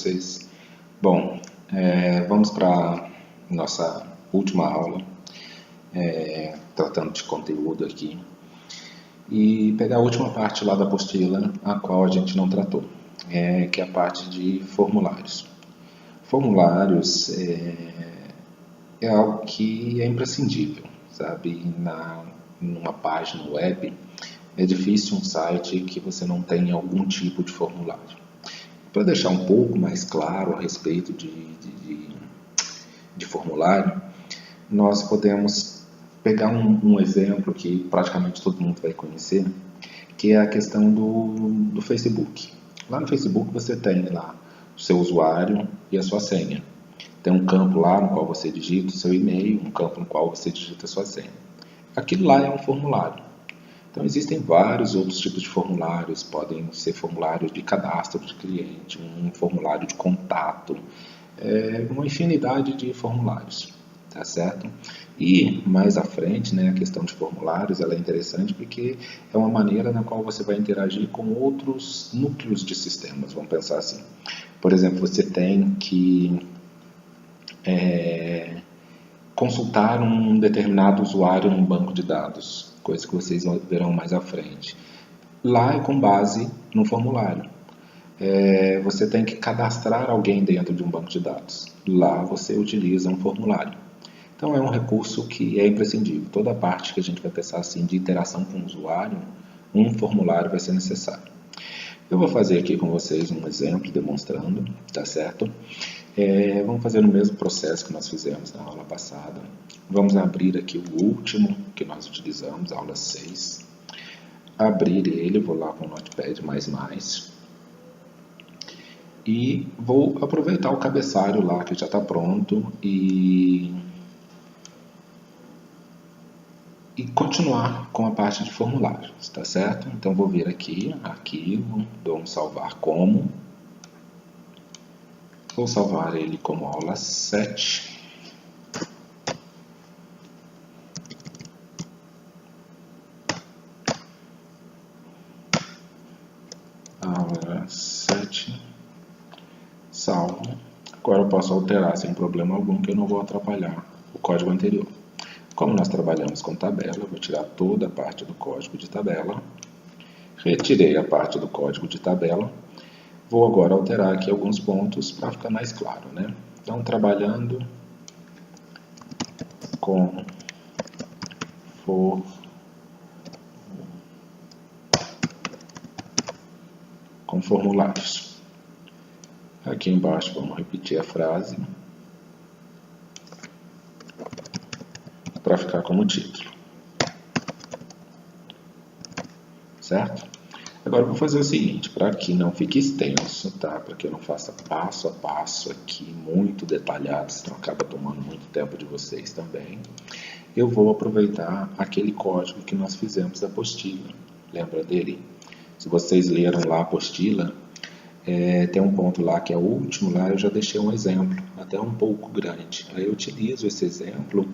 vocês? Bom, vamos para nossa última aula, tratando de conteúdo aqui, e pegar a última parte lá da apostila, a qual a gente não tratou, que é a parte de formulários. Formulários é algo que é imprescindível, sabe? Numa página web, é difícil um site que você não tenha algum tipo de formulário. Para deixar um pouco mais claro a respeito de formulário, nós podemos pegar um exemplo que praticamente todo mundo vai conhecer, que é a questão do Facebook. Lá no Facebook você tem lá o seu usuário e a sua senha. Tem um campo lá no qual você digita o seu e-mail, um campo no qual você digita a sua senha. Aquilo lá é um formulário. Então, existem vários outros tipos de formulários, podem ser formulários de cadastro de cliente, um formulário de contato, uma infinidade de formulários, tá certo? E, mais à frente, a questão de formulários ela é interessante porque é uma maneira na qual você vai interagir com outros núcleos de sistemas, vamos pensar assim. Por exemplo, você tem que consultar um determinado usuário num banco de dados, coisa que vocês verão mais à frente. Lá é com base no formulário. Você tem que cadastrar alguém dentro de um banco de dados. Lá você utiliza um formulário. Então é um recurso que é imprescindível. Toda a parte que a gente vai pensar assim de interação com o usuário, um formulário vai ser necessário. Eu vou fazer aqui com vocês um exemplo demonstrando, tá certo? Vamos fazer o mesmo processo que nós fizemos na aula passada. Vamos abrir aqui o último que nós utilizamos, a aula 6. Abrir ele, vou lá com o Notepad++. E vou aproveitar o cabeçalho lá que já está pronto e continuar com a parte de formulários, tá certo? Então vou vir aqui, arquivo, dou um salvar como. Vou salvar ele como aula 7. Aula 7. Salvo. Agora eu posso alterar sem problema algum, que eu não vou atrapalhar o código anterior. Como nós trabalhamos com tabela, eu vou tirar toda a parte do código de tabela. Retirei a parte do código de tabela. Vou agora alterar aqui alguns pontos para ficar mais claro, Então, trabalhando com formulários. Aqui embaixo vamos repetir a frase para ficar como título. Certo? Agora eu vou fazer o seguinte, para que não fique extenso, tá? Para que eu não faça passo a passo aqui, muito detalhado, senão acaba tomando muito tempo de vocês também. Eu vou aproveitar aquele código que nós fizemos da apostila. Lembra dele? Se vocês leram lá a apostila, tem um ponto lá que é o último, lá eu já deixei um exemplo, até um pouco grande. Aí eu utilizo esse exemplo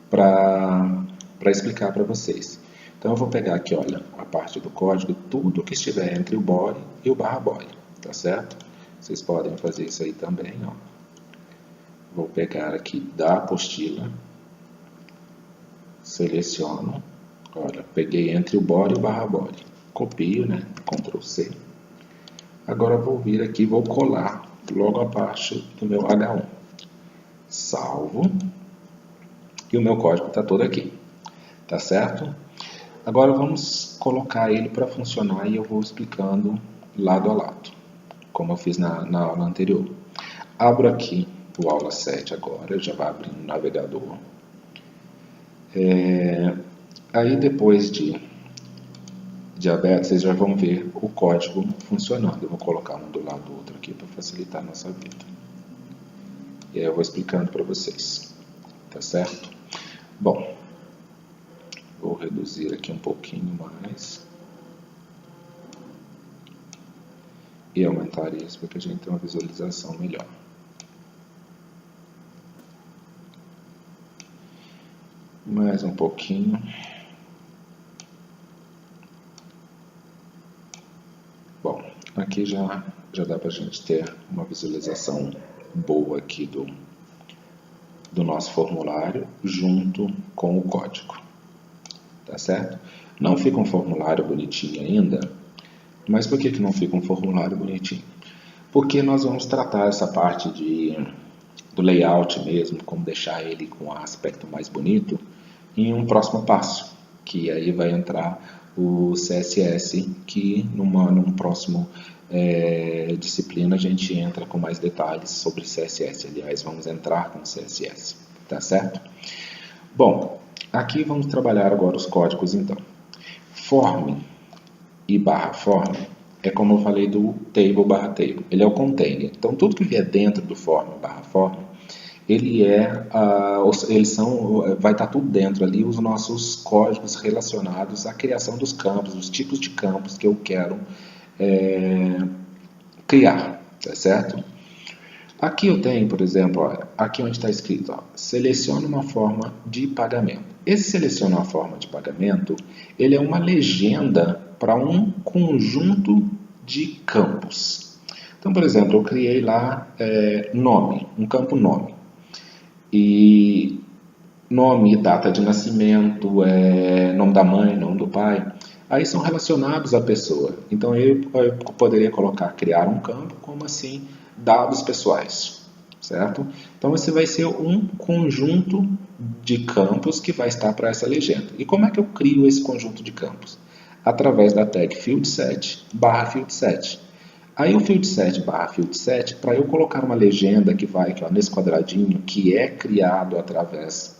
para explicar para vocês. Então eu vou pegar aqui, olha, a parte do código, tudo que estiver entre o body e o barra body, tá certo? Vocês podem fazer isso aí também, ó. Vou pegar aqui da apostila, seleciono, olha, peguei entre o body e o barra body, copio, Ctrl C. Agora eu vou vir aqui e vou colar logo abaixo do meu H1. Salvo. E o meu código está todo aqui, tá certo? Agora vamos colocar ele para funcionar e eu vou explicando lado a lado, como eu fiz na aula anterior. Abro aqui o aula 7 agora, já vai abrir no navegador. Aí depois de aberto, vocês já vão ver o código funcionando. Eu vou colocar um do lado do outro aqui para facilitar a nossa vida. E aí eu vou explicando para vocês, tá certo? Bom, vou reduzir aqui um pouquinho mais e aumentar isso para que a gente tenha uma visualização melhor. Mais um pouquinho. Bom, aqui já já dá para a gente ter uma visualização boa aqui do nosso formulário junto com o código, tá certo? Não fica um formulário bonitinho ainda, mas por que não fica um formulário bonitinho? Porque nós vamos tratar essa parte do layout mesmo, como deixar ele com um aspecto mais bonito, em um próximo passo, que aí vai entrar o CSS, que num próximo disciplina a gente entra com mais detalhes sobre CSS. Aliás, vamos entrar com CSS, tá certo? Bom, aqui vamos trabalhar agora os códigos então. Form e barra form é como eu falei do table barra table, ele é o container. Então tudo que vier dentro do form barra form, vai estar tudo dentro ali, os nossos códigos relacionados à criação dos campos, os tipos de campos que eu quero criar, tá certo? Aqui eu tenho, por exemplo, olha, aqui onde está escrito, ó, selecione uma forma de pagamento. Esse seleciona uma forma de pagamento, ele é uma legenda para um conjunto de campos. Então, por exemplo, eu criei lá nome, um campo nome. E nome, data de nascimento, nome da mãe, nome do pai, aí são relacionados à pessoa. Então eu poderia colocar, criar um campo como assim, dados pessoais, certo? Então esse vai ser um conjunto de campos que vai estar para essa legenda. E como é que eu crio esse conjunto de campos? Através da tag fieldset barra fieldset. Aí o fieldset barra fieldset, para eu colocar uma legenda que vai aqui, ó, nesse quadradinho, que é criado através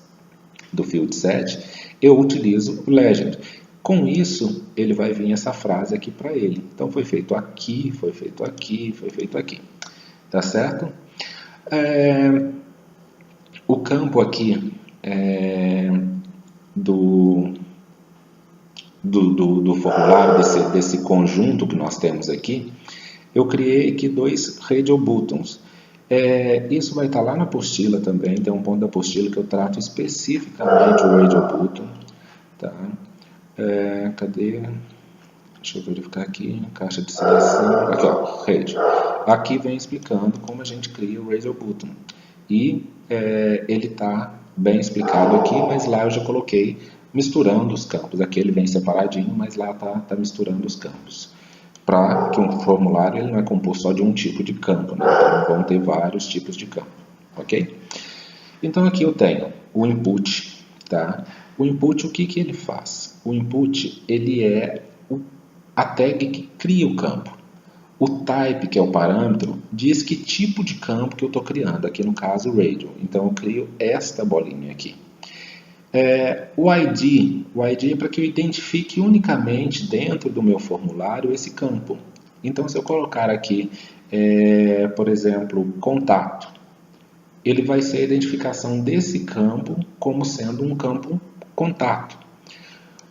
do fieldset, eu utilizo o legend. Com isso, ele vai vir essa frase aqui para ele. Então, foi feito aqui, foi feito aqui, foi feito aqui. Tá certo? O campo aqui do formulário, desse conjunto que nós temos aqui, eu criei aqui 2 radio buttons. Isso vai estar lá na apostila também, tem um ponto da apostila que eu trato especificamente o radio button. Tá? Cadê? Deixa eu verificar aqui, caixa de seleção, aqui ó, radio. Aqui vem explicando como a gente cria o radio button. E ele está bem explicado aqui, mas lá eu já coloquei misturando os campos. Aqui ele vem separadinho, mas lá está misturando os campos. Para que um formulário ele não é composto só de um tipo de campo, né? Então vão ter vários tipos de campo, ok? Então aqui eu tenho o input, tá? O input, o que ele faz? O input, ele é a tag que cria o campo. O type, que é o parâmetro, diz que tipo de campo que eu estou criando, aqui no caso radio. Então eu crio esta bolinha aqui. O ID é para que eu identifique unicamente dentro do meu formulário esse campo. Então, se eu colocar aqui, por exemplo, contato, ele vai ser a identificação desse campo como sendo um campo contato.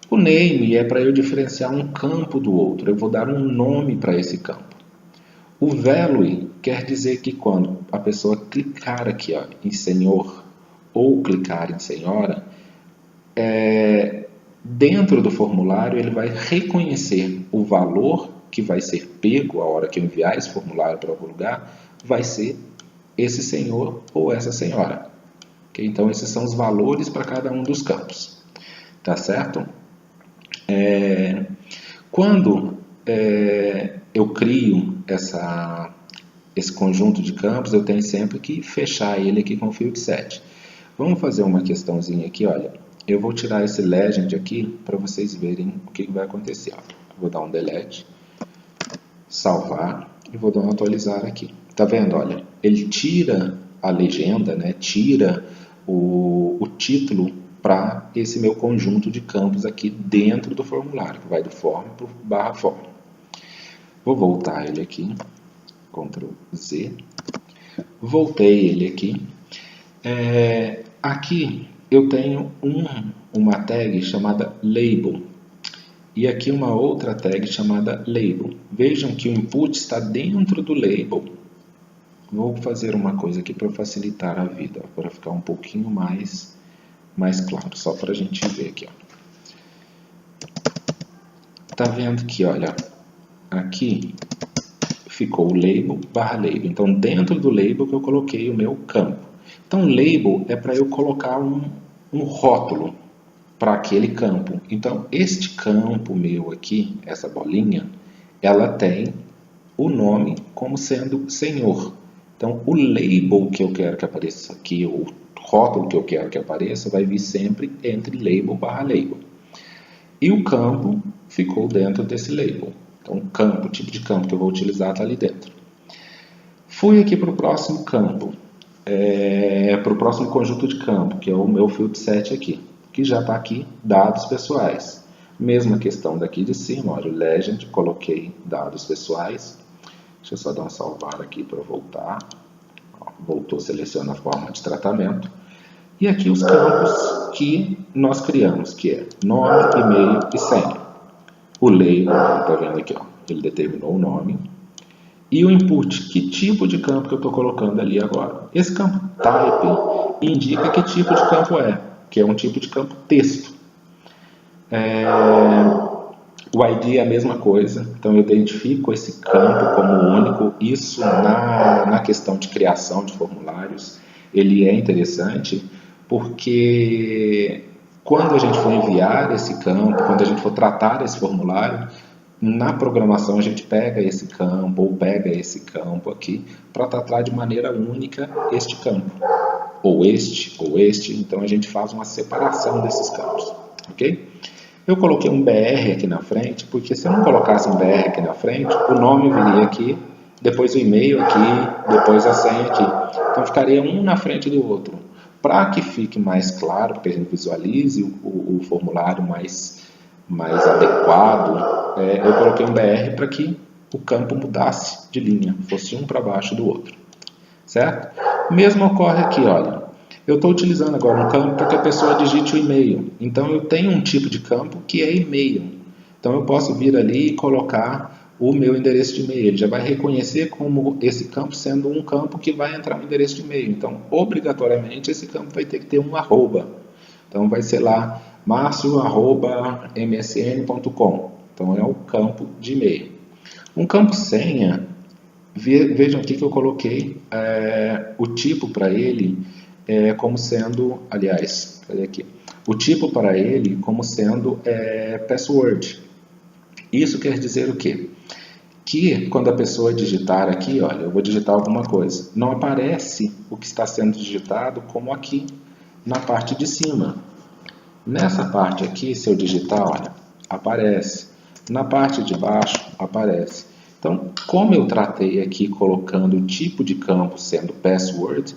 O name é para eu diferenciar um campo do outro, eu vou dar um nome para esse campo. O value quer dizer que quando a pessoa clicar aqui ó, em senhor ou clicar em senhora, dentro do formulário ele vai reconhecer o valor que vai ser pego a hora que eu enviar esse formulário para algum lugar, vai ser esse senhor ou essa senhora. Okay? Então esses são os valores para cada um dos campos. Tá certo? Quando eu crio esse conjunto de campos, eu tenho sempre que fechar ele aqui com o fieldset. Vamos fazer uma questãozinha aqui, olha. Eu vou tirar esse legend aqui para vocês verem o que vai acontecer. Ó. Vou dar um delete, salvar e vou dar um atualizar aqui. Tá vendo? Olha, ele tira a legenda, né? Tira o título para esse meu conjunto de campos aqui dentro do formulário, que vai do form para o barra form. Vou voltar ele aqui, Ctrl Z, voltei ele aqui. Aqui eu tenho uma tag chamada label e aqui uma outra tag chamada label. Vejam que o input está dentro do label. Vou fazer uma coisa aqui para facilitar a vida, para ficar um pouquinho mais claro, só para a gente ver aqui. Ó. Tá vendo que, olha, aqui ficou o label barra label. Então, dentro do label que eu coloquei o meu campo. Então, label é para eu colocar um rótulo para aquele campo. Então, este campo meu aqui, essa bolinha, ela tem o nome como sendo senhor. Então, o label que eu quero que apareça aqui, o rótulo que eu quero que apareça, vai vir sempre entre label barra label. E o campo ficou dentro desse label. Então, o campo, o tipo de campo que eu vou utilizar está ali dentro. Fui aqui para o próximo campo, para o próximo conjunto de campo, que é o meu field set aqui, que já está aqui, dados pessoais. Mesma questão daqui de cima, olha, o legend, coloquei dados pessoais. Deixa eu só dar um salvar aqui para voltar. Voltou, seleciona a forma de tratamento. E aqui os campos que nós criamos, que é nome, e-mail e senha. O label, está vendo aqui, ó, ele determinou o nome. E o input, que tipo de campo que eu estou colocando ali agora? Esse campo type indica que tipo de campo é, que é um tipo de campo texto. O ID é a mesma coisa, então eu identifico esse campo como único. Isso na questão de criação de formulários, ele é interessante, porque quando a gente for enviar esse campo, quando a gente for tratar esse formulário, na programação a gente pega esse campo ou pega esse campo aqui para tratar de maneira única este campo, ou este, então a gente faz uma separação desses campos, ok? Eu coloquei um BR aqui na frente, porque se eu não colocasse um BR aqui na frente, o nome viria aqui, depois o e-mail aqui, depois a senha aqui. Então ficaria um na frente do outro. Para que fique mais claro, para que a gente visualize o formulário mais adequado, eu coloquei um BR para que o campo mudasse de linha, fosse um para baixo do outro. Certo? Mesmo ocorre aqui, olha. Eu estou utilizando agora um campo para que a pessoa digite o e-mail. Então, eu tenho um tipo de campo que é e-mail. Então, eu posso vir ali e colocar o meu endereço de e-mail. Ele já vai reconhecer como esse campo sendo um campo que vai entrar no endereço de e-mail. Então, obrigatoriamente, esse campo vai ter que ter um arroba. Então, vai ser lá marcio@msn.com. Então, é o campo de e-mail. Um campo senha, vejam aqui que eu coloquei o tipo para ele como sendo, aliás, cadê aqui? O tipo para ele como sendo password. Isso quer dizer o quê? Que quando a pessoa digitar aqui, olha, eu vou digitar alguma coisa, não aparece o que está sendo digitado como aqui na parte de cima. Nessa parte aqui, se eu digitar, olha, aparece. Na parte de baixo, aparece. Então, como eu tratei aqui colocando o tipo de campo sendo password,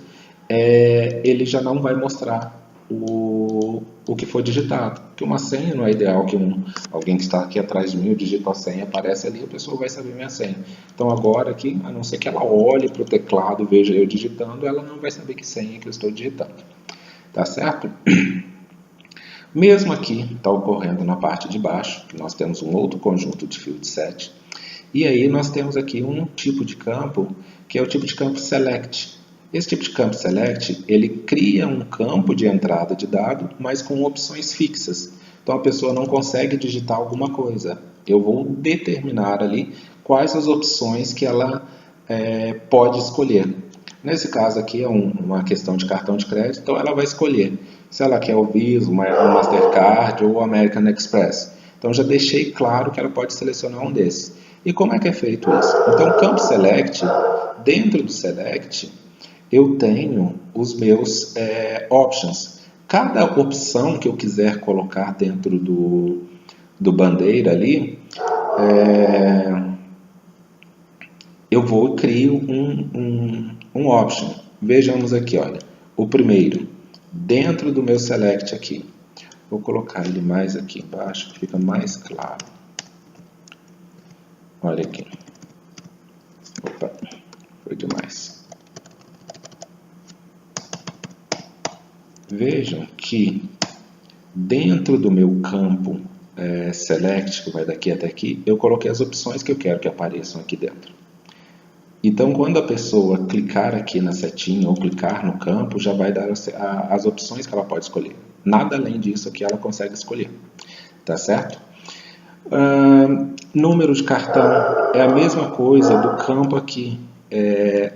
ele já não vai mostrar o que foi digitado. Porque uma senha não é ideal que alguém que está aqui atrás de mim, eu digito a senha, aparece ali, a pessoa vai saber minha senha. Então agora aqui, a não ser que ela olhe para o teclado, veja eu digitando, ela não vai saber que senha que eu estou digitando. Tá certo? Mesmo aqui está ocorrendo na parte de baixo, que nós temos um outro conjunto de field set. E aí nós temos aqui um tipo de campo, que é o tipo de campo select. Esse tipo de campo select, ele cria um campo de entrada de dado, mas com opções fixas. Então a pessoa não consegue digitar alguma coisa. Eu vou determinar ali quais as opções que ela pode escolher. Nesse caso aqui é uma questão de cartão de crédito, então ela vai escolher se ela quer o Visa, o Mastercard ou o American Express. Então já deixei claro que ela pode selecionar um desses. E como é que é feito isso? Então o campo select, dentro do select, eu tenho os meus options. Cada opção que eu quiser colocar dentro do bandeira ali, eu vou e crio um option. Vejamos aqui, olha, o primeiro, dentro do meu select aqui. Vou colocar ele mais aqui embaixo, que fica mais claro. Olha aqui. Opa, foi demais. Vejam que dentro do meu campo select, que vai daqui até aqui, eu coloquei as opções que eu quero que apareçam aqui dentro. Então, quando a pessoa clicar aqui na setinha ou clicar no campo, já vai dar as opções que ela pode escolher. Nada além disso aqui ela consegue escolher. Tá certo? Número de cartão é a mesma coisa do campo aqui.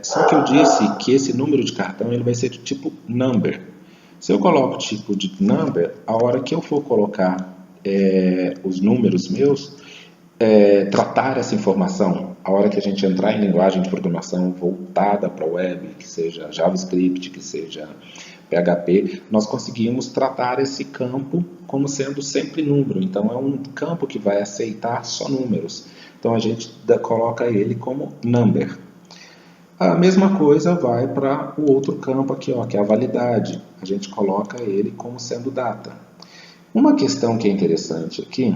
Só que eu disse que esse número de cartão ele vai ser do tipo number. Se eu coloco o tipo de number, a hora que eu for colocar os números meus, tratar essa informação, a hora que a gente entrar em linguagem de programação voltada para a web, que seja JavaScript, que seja PHP, nós conseguimos tratar esse campo como sendo sempre número. Então, é um campo que vai aceitar só números. Então, a gente coloca ele como number. A mesma coisa vai para o outro campo aqui, ó, que é a validade. A gente coloca ele como sendo data. Uma questão que é interessante aqui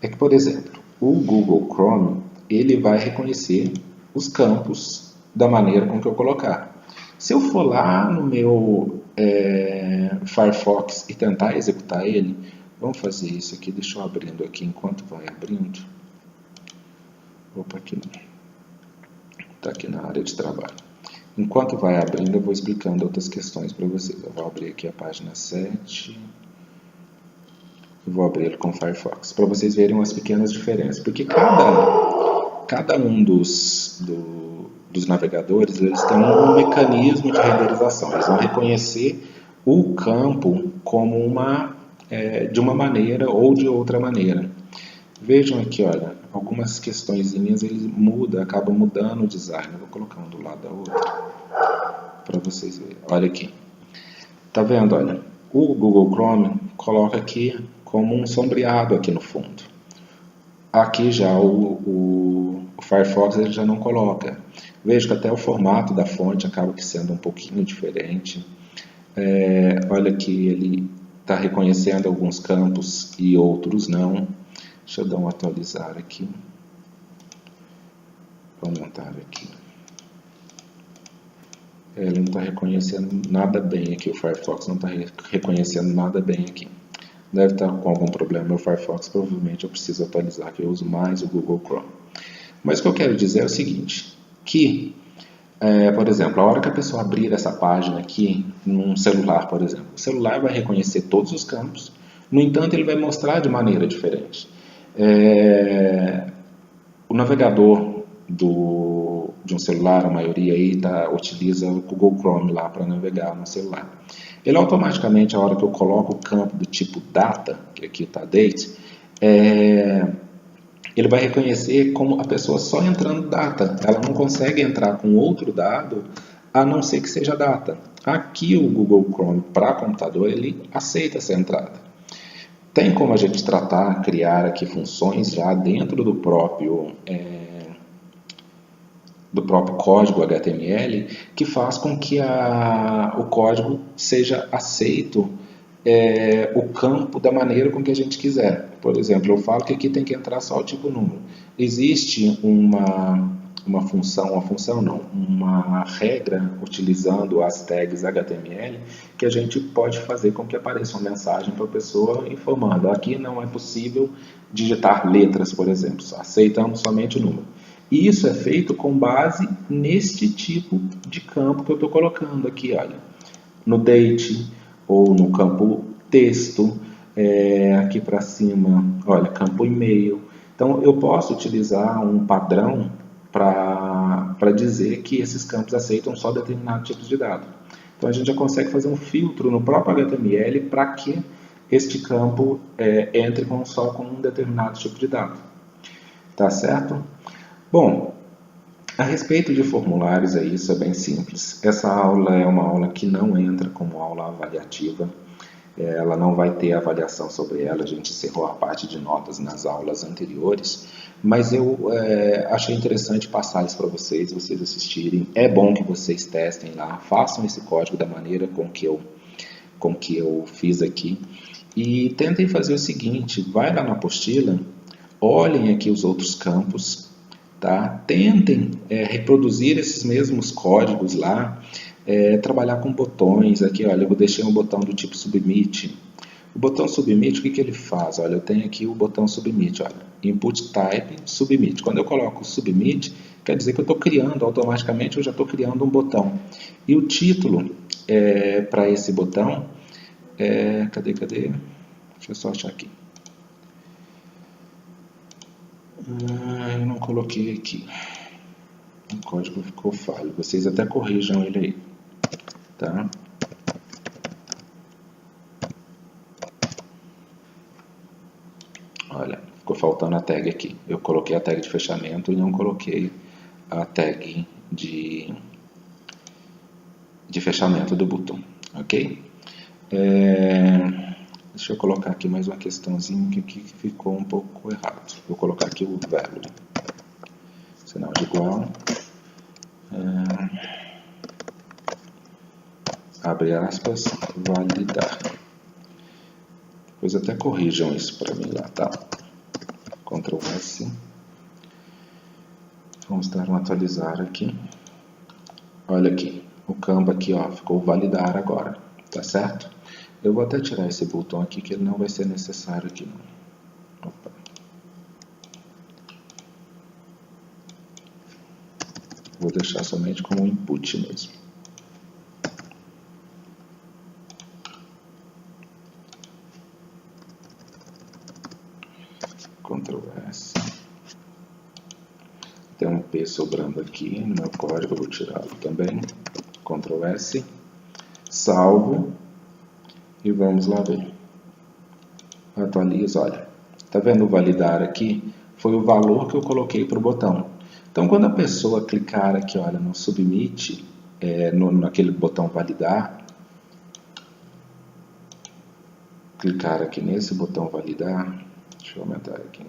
é que, por exemplo, o Google Chrome ele vai reconhecer os campos da maneira com que eu colocar. Se eu for lá no meu Firefox e tentar executar ele, vamos fazer isso aqui, deixa eu abrindo aqui enquanto vai abrindo. Opa, aqui não. Está aqui na área de trabalho. Enquanto vai abrindo, eu vou explicando outras questões para vocês. Eu vou abrir aqui a página 7. Eu vou abrir ele com o Firefox, para vocês verem umas pequenas diferenças. Porque cada um dos navegadores, eles têm um mecanismo de renderização. Eles vão reconhecer o campo como de uma maneira ou de outra maneira. Vejam aqui, olha, algumas questõezinhas ele acabam mudando o design. Eu vou colocar um do lado da outra para vocês verem. Olha aqui. Tá vendo, olha? O Google Chrome coloca aqui como um sombreado aqui no fundo. Aqui já o Firefox ele já não coloca. Veja que até o formato da fonte acaba sendo um pouquinho diferente. Olha que ele está reconhecendo alguns campos e outros não. Deixa eu dar um atualizar aqui. Vou aumentar aqui. Ele não está reconhecendo nada bem aqui. O Firefox não está reconhecendo nada bem aqui. Deve estar com algum problema meu Firefox. Provavelmente eu preciso atualizar, que eu uso mais o Google Chrome. Mas o que eu quero dizer é o seguinte. Que, por exemplo, a hora que a pessoa abrir essa página aqui, num celular, por exemplo. O celular vai reconhecer todos os campos. No entanto, ele vai mostrar de maneira diferente. O navegador de um celular, a maioria aí utiliza o Google Chrome lá para navegar no celular. Ele automaticamente, a hora que eu coloco o campo do tipo data, que aqui está date, ele vai reconhecer como a pessoa só entrando data. Ela não consegue entrar com outro dado, a não ser que seja data. Aqui o Google Chrome para computador, ele aceita essa entrada. Tem como a gente criar aqui funções já dentro do próprio código HTML que faz com que o código seja aceito o campo da maneira com que a gente quiser. Por exemplo, eu falo que aqui tem que entrar só o tipo número. Existe uma regra utilizando as tags HTML que a gente pode fazer com que apareça uma mensagem para a pessoa informando: aqui não é possível digitar letras, por exemplo, aceitamos somente o número. E isso é feito com base neste tipo de campo que eu estou colocando aqui, olha, no date ou no campo texto, aqui para cima, olha, campo e-mail. Então eu posso utilizar um padrão para dizer que esses campos aceitam só determinados tipos de dado. Então a gente já consegue fazer um filtro no próprio HTML para que este campo entre só com um determinado tipo de dado. Tá certo? Bom, a respeito de formulários isso é bem simples. Essa aula é uma aula que não entra como aula avaliativa. Ela não vai ter avaliação sobre ela, a gente encerrou a parte de notas nas aulas anteriores, mas eu achei interessante passar isso para vocês assistirem. É bom que vocês testem lá, façam esse código da maneira com que eu fiz aqui e tentem fazer o seguinte: vai lá na apostila, olhem aqui os outros campos, tá? Tentem reproduzir esses mesmos códigos lá. Trabalhar com botões aqui, olha, eu deixei um botão do tipo submit. O botão submit, o que ele faz? Olha, eu tenho aqui o botão submit, olha, input type submit. Quando eu coloco submit, quer dizer que eu estou criando, automaticamente eu já estou criando um botão. E o título para esse botão cadê? Deixa eu só achar aqui. Eu não coloquei aqui. O código ficou falho. Vocês até corrijam ele aí, tá? Olha, ficou faltando a tag aqui. Eu coloquei a tag de fechamento e não coloquei a tag de fechamento do botão, ok? Deixa eu colocar aqui mais uma questãozinha que aqui ficou um pouco errado. Vou colocar aqui o value, sinal de igual, abre aspas, validar. Depois até corrijam isso para mim lá, tá? Ctrl S. Vamos dar um atualizar aqui. Olha aqui, o Canva aqui, ó, ficou validar agora, tá certo? Eu vou até tirar esse botão aqui, que ele não vai ser necessário aqui, não. Opa. Vou deixar somente como input mesmo. Ctrl S. Tem um P sobrando aqui no meu código, eu vou tirá-lo também. Ctrl S. Salvo. E vamos lá ver. Atualiza, olha. Tá vendo o validar aqui? Foi o valor que eu coloquei para o botão. Então, quando a pessoa clicar aqui, olha, no Submit, naquele botão validar, clicar aqui nesse botão validar, deixa eu aumentar aqui,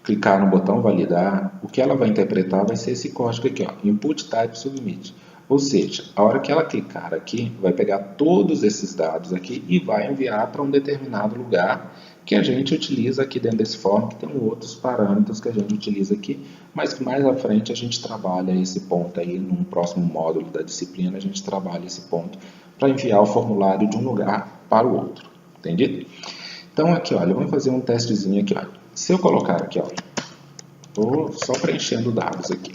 clicar no botão validar, o que ela vai interpretar vai ser esse código aqui, ó, Input Type Submit. Ou seja, a hora que ela clicar aqui, vai pegar todos esses dados aqui e vai enviar para um determinado lugar que a gente utiliza aqui dentro desse form, que tem outros parâmetros que a gente utiliza aqui, mas que mais à frente a gente trabalha esse ponto aí, num próximo módulo da disciplina, a gente trabalha esse ponto para enviar o formulário de um lugar para o outro, entendido? Então aqui, olha, vamos fazer um testezinho aqui, ó. Se eu colocar aqui, ó, estou só preenchendo dados aqui,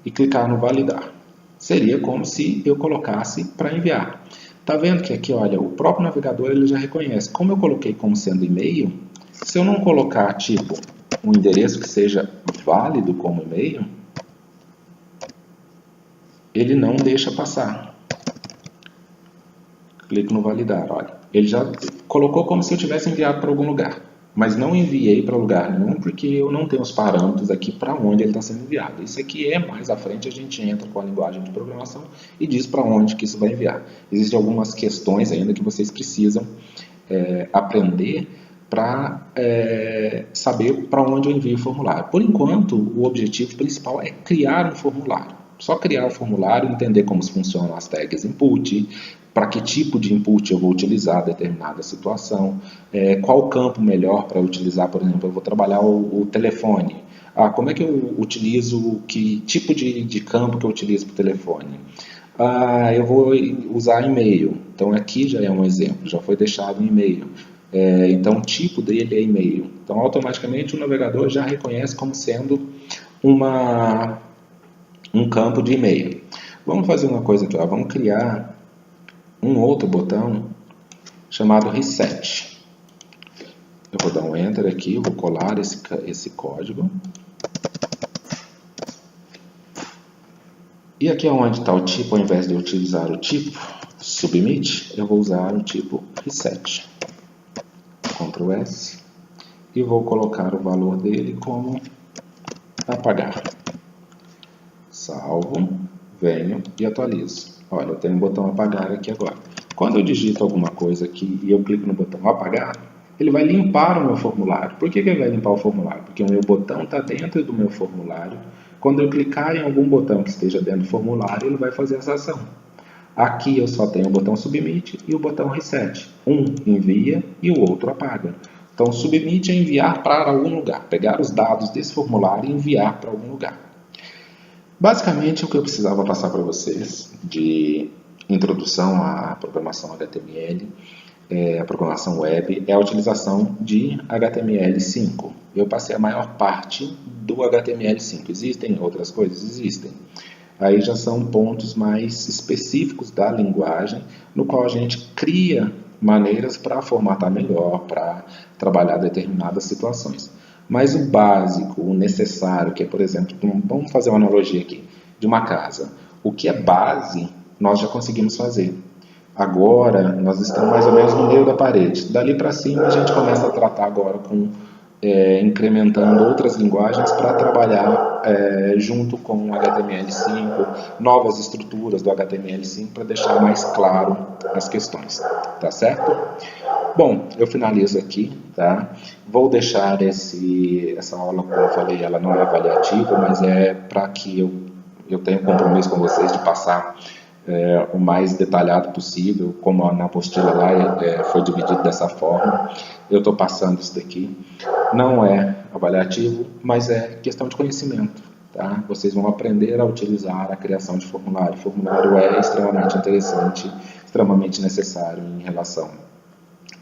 e clicar no validar, seria como se eu colocasse para enviar. Tá vendo que aqui, olha, o próprio navegador ele já reconhece. Como eu coloquei como sendo e-mail, se eu não colocar tipo um endereço que seja válido como e-mail, ele não deixa passar. Clico no validar, olha. Ele já colocou como se eu tivesse enviado para algum lugar, mas não enviei para lugar nenhum porque eu não tenho os parâmetros aqui para onde ele está sendo enviado. Isso aqui mais à frente a gente entra com a linguagem de programação e diz para onde que isso vai enviar. Existem algumas questões ainda que vocês precisam aprender para saber para onde eu envio o formulário. Por enquanto, o objetivo principal é criar um formulário. Só criar o formulário, entender como funcionam as tags input, para que tipo de input eu vou utilizar determinada situação, qual campo melhor para utilizar, por exemplo, eu vou trabalhar o telefone. Como é que eu utilizo, que tipo de campo que eu utilizo para o telefone? Eu vou usar e-mail, então aqui já é um exemplo, já foi deixado um e-mail. Então o tipo dele é e-mail. Então automaticamente o navegador já reconhece como sendo um campo de e-mail. Vamos fazer uma coisa aqui, ó. Vamos criar um outro botão chamado Reset. Eu vou dar um Enter aqui, vou colar esse código. E aqui onde está o tipo, ao invés de eu utilizar o tipo Submit, eu vou usar o tipo Reset. Ctrl S. E vou colocar o valor dele como apagar. Salvo, venho e atualizo. Olha, eu tenho um botão apagar aqui agora. Quando eu digito alguma coisa aqui e eu clico no botão apagar, ele vai limpar o meu formulário. Por que ele vai limpar o formulário? Porque o meu botão está dentro do meu formulário. Quando eu clicar em algum botão que esteja dentro do formulário, ele vai fazer essa ação. Aqui eu só tenho o botão Submit e o botão Reset. Um envia e o outro apaga. Então, Submit é enviar para algum lugar. Pegar os dados desse formulário e enviar para algum lugar. Basicamente, o que eu precisava passar para vocês de introdução à programação HTML, a programação web, é a utilização de HTML5. Eu passei a maior parte do HTML5. Existem outras coisas? Existem. Aí já são pontos mais específicos da linguagem, no qual a gente cria maneiras para formatar melhor, para trabalhar determinadas situações. Mas o básico, o necessário, que é, por exemplo, vamos fazer uma analogia aqui, de uma casa. O que é base, nós já conseguimos fazer. Agora, nós estamos mais ou menos no meio da parede. Dali para cima, a gente começa a tratar agora com incrementando outras linguagens para trabalhar junto com o HTML5, novas estruturas do HTML5 para deixar mais claro as questões, tá certo? Bom, eu finalizo aqui, tá? Vou deixar essa aula, como eu falei, ela não é avaliativa, mas é para que eu tenha um compromisso com vocês de passar o mais detalhado possível, como na apostila lá foi dividido dessa forma. Eu estou passando isso daqui. Não é avaliativo, mas é questão de conhecimento. Tá? Vocês vão aprender a utilizar a criação de formulário. O formulário é extremamente interessante, extremamente necessário em relação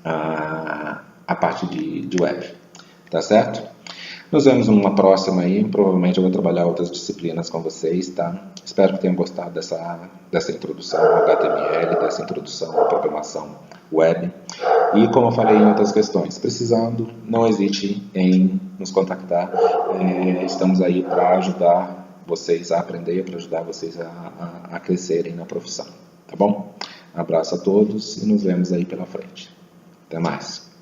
à parte de web. Tá certo? Nos vemos numa próxima aí, provavelmente eu vou trabalhar outras disciplinas com vocês, tá? Espero que tenham gostado dessa introdução ao HTML, dessa introdução à programação web. E como eu falei em outras questões, precisando, não hesite em nos contactar. Estamos aí para ajudar vocês a aprender, para ajudar vocês a crescerem na profissão, tá bom? Abraço a todos e nos vemos aí pela frente. Até mais.